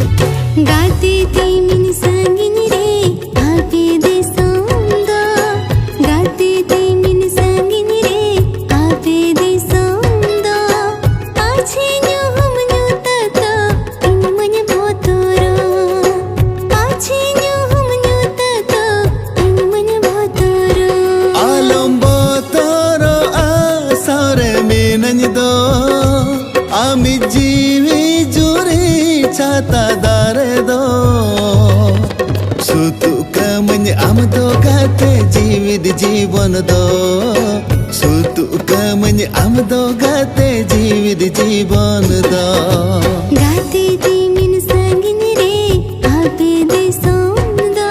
गाते थे मिन संगिन रे आपे दे सौंदा गाते थे मिन संगिन रे आपे दे सौंदा आछे न्यू हम न्यू तता इन मन भोतरो आछे न्यू हम न्यू तता इन मन भोतरो आलम भोतरो आसारे मिनन दो आमी जीवी जुरी छाता दारे दो सुतु कमन आम दो गाते जीवित जीवन दो सुतु कमन आम दो गाते जीवित जीवन दो गाते थे मिन संगिन रे आपे दे सौंदा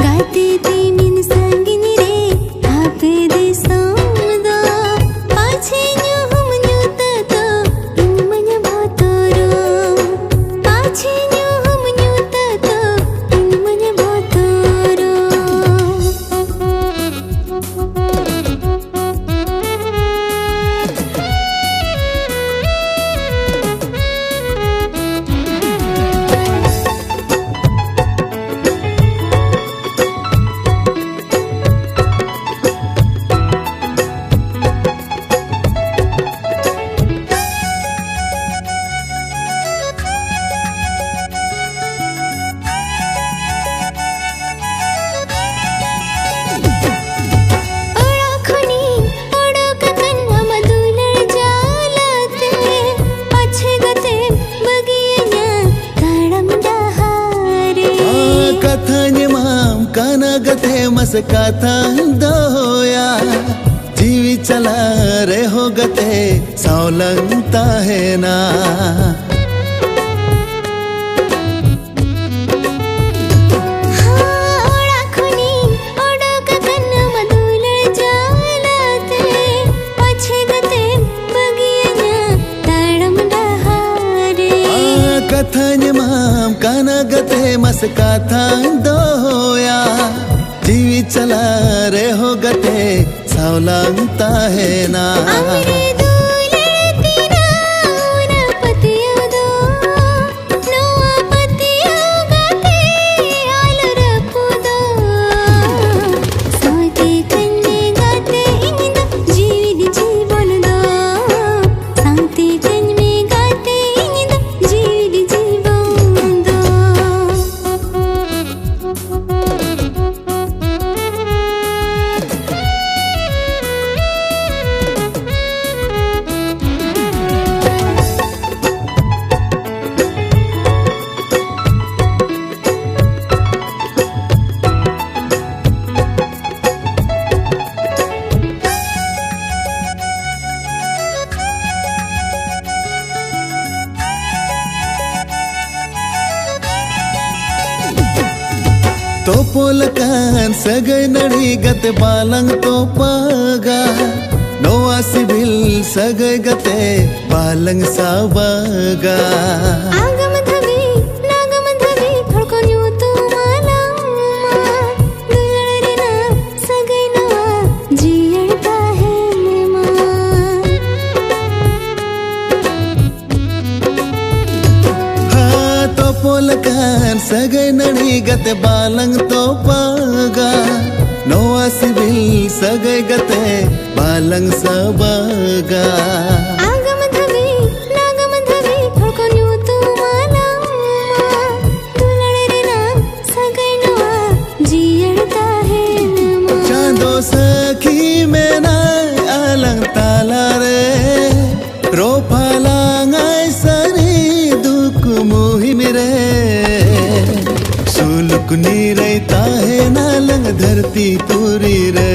गाते थे मिन संगिन रे आपे दे सौंदा पाछे न्यू हम न्यू तता इन मन भोतरो पाछे न्यू हम न्यू तता इन मन भोतरो गते मस कथा दोया जीवी चला रे हो गते सौलंगता है ना कथन माम काना गते मस कथा दोया जीवी चला रे हो गते सौलंगता है ना तो पोलकान सगै नडी गते बालंग तो पागा नोआ सिबिल सगै गते बालंग साबागा आगम धवी नागम धवी थोड़को न्यू तो मालंग दुलड़ रे ना सगै नवा जियड़ता है मां हाँ तो पोलकान सगै नडी गते बालंग तो पागा नोआ सिबिल सगै गते बालंग साबागा आगम धवी नागम धवी थोड़को न्यू तो मालंग दुलड़ रे ना सगै नवा जियड़ता है मां चांदो सखी में ना आलंग ताला रे रोपालांग सरी दुख मुहिम रे सुलुकनी रहता है नालंग धरती पूरी रे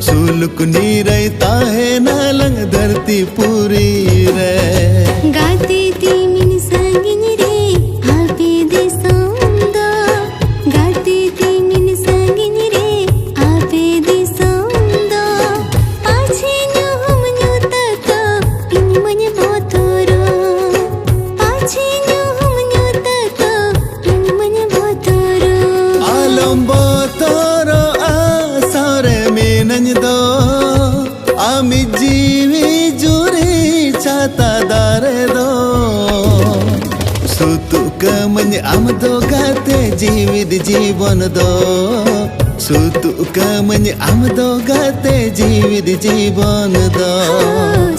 सुलुकनी रहता है नालंग धरती पूरी रे गाते थे मिन संगिन रे आपे दे सौंदा गाते थे मिन संगिन रे आपे दे सौंदा पाछे न्यू हम न्यू तता इन मन भोतरो पाछे न्यू हम न्यू तता इन मन भोतरो आलम भोतरो आसारे मिनन दो आमी जीवी जुरी छाता दारे दो सुतु kaman amdo gate jivid jibon do sutu kaman amdo gate jivid jibon do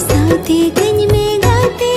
साथी गंज में गाते